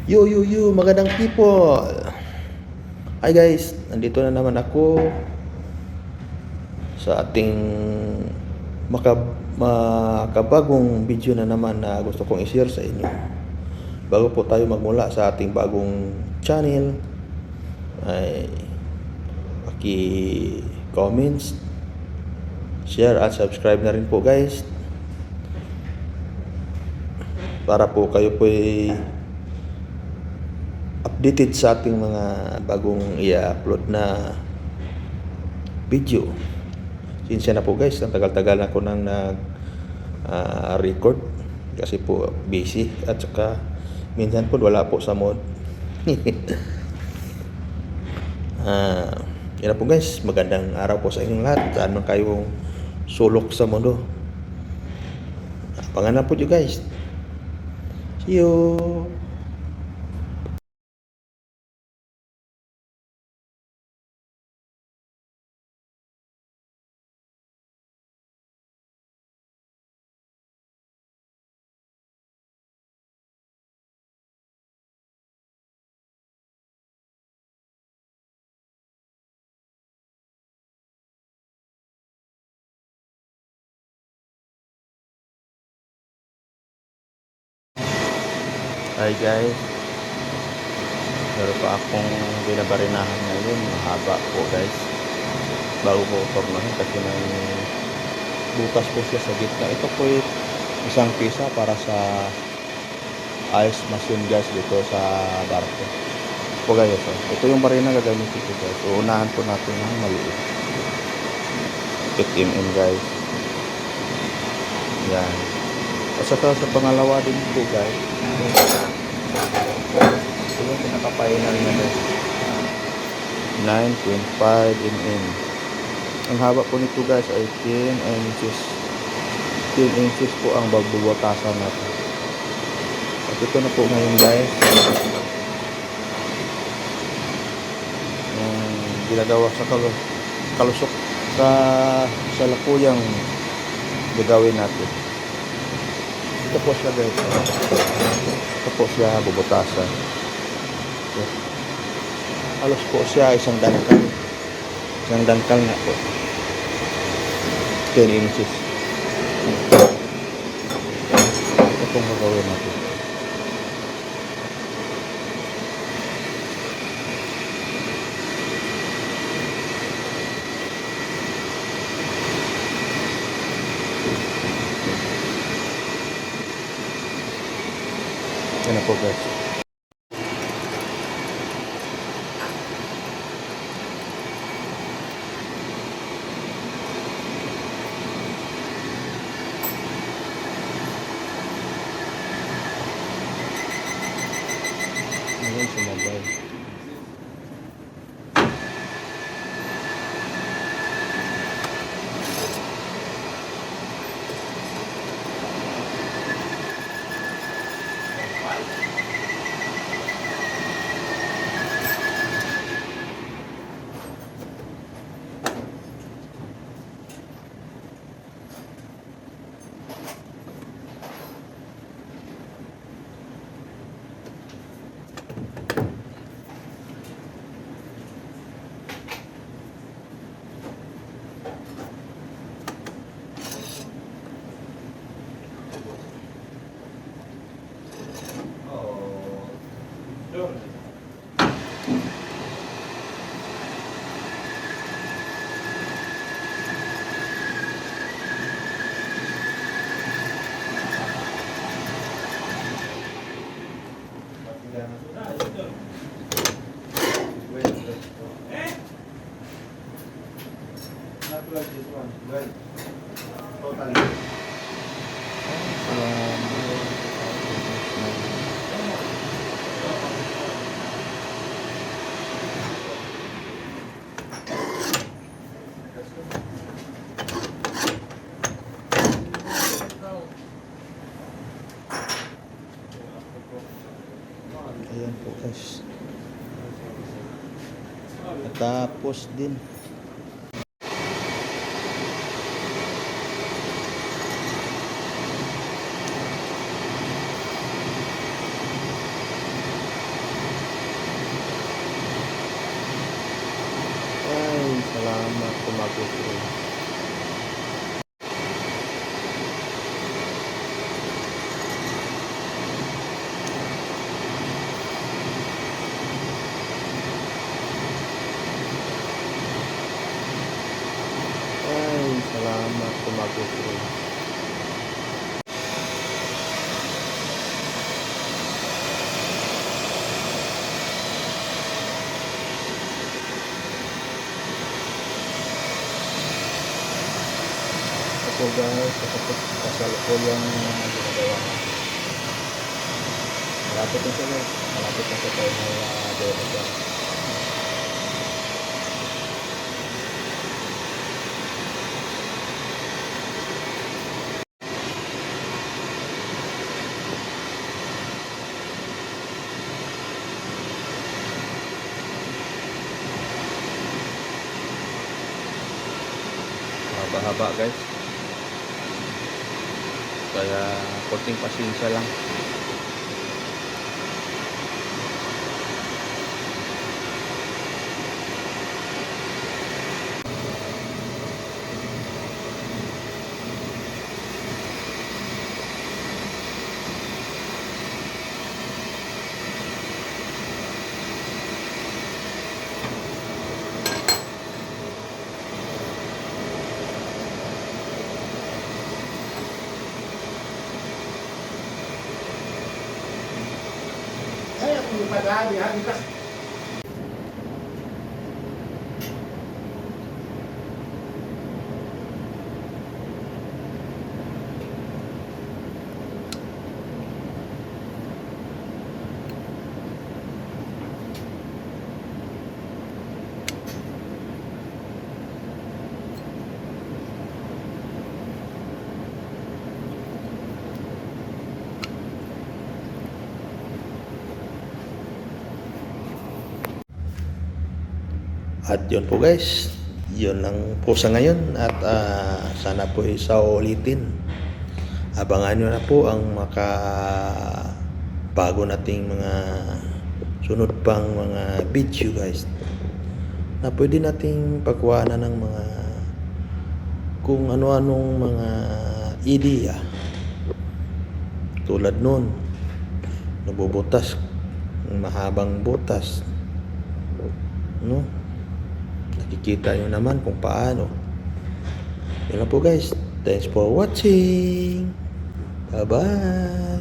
Magandang people. Hi guys, nandito na naman ako sa ating makabagong video na naman na gusto kong i-share sa inyo. Bago po tayo magmula sa ating bagong channel, ay paki-comments, share at subscribe na rin po guys. Para po kayo po updated sa ating mga bagong i-upload na video. Sinsya na po guys, ang tagal-tagal na ko nang record kasi po busy at saka minsan po wala po sa mood. Yan na po guys, magandang araw po sa inyong lahat. Saan man kayong sulok sa mundo, abangan na po you guys. See you. Hi guys, meron pa akong binabarinahan ngayon, mahaba po guys, bago ko tornahin kasi may butas po siya sa gitna. Ito po isang pisa para sa ice machine guys dito sa barko po guys. Ito yung barina gagamitin ko guys. Uunahan po natin ng maliit 8mm guys, yan. At saka sa pangalawa din po guys, ito yung pinaka-final niya guys, 9.5mm. Ang haba po nito guys ay 10 inches. 10 inches po ang bagbubutasan natin. At ito na po ngayon guys, ginagawa sa kalusok sa lakuyang gagawin natin. Ito po siya guys, ito po siya bubutasan. Halos po siya isang dangkal na po, 10 inches. Ito pong gagawin natin. Yan na po guys. Ngayon sumabay. Not like this one, right? Totally. Ayan po guys. Tapos din puso. Ay, salamat tumapuso. Ito guys, kasal ko yung ginagawa ko. Malapit na siya guys. Malapit na siya tayo na dito siya. Haba-haba guys. Kaya konting pasensya lang. Saya punya pada dia kita At yun po guys, yun lang po sa ngayon at sana po sa ulitin. Abangan nyo na po ang bago nating mga sunod pang mga video guys, na pwede nating pagkuhanan ng mga kung ano-anong mga ideya. Tulad nun, nabubutas, mahabang butas, no? Nakikita nyo naman kung paano. Yun lang po guys. Thanks for watching. Bye-bye.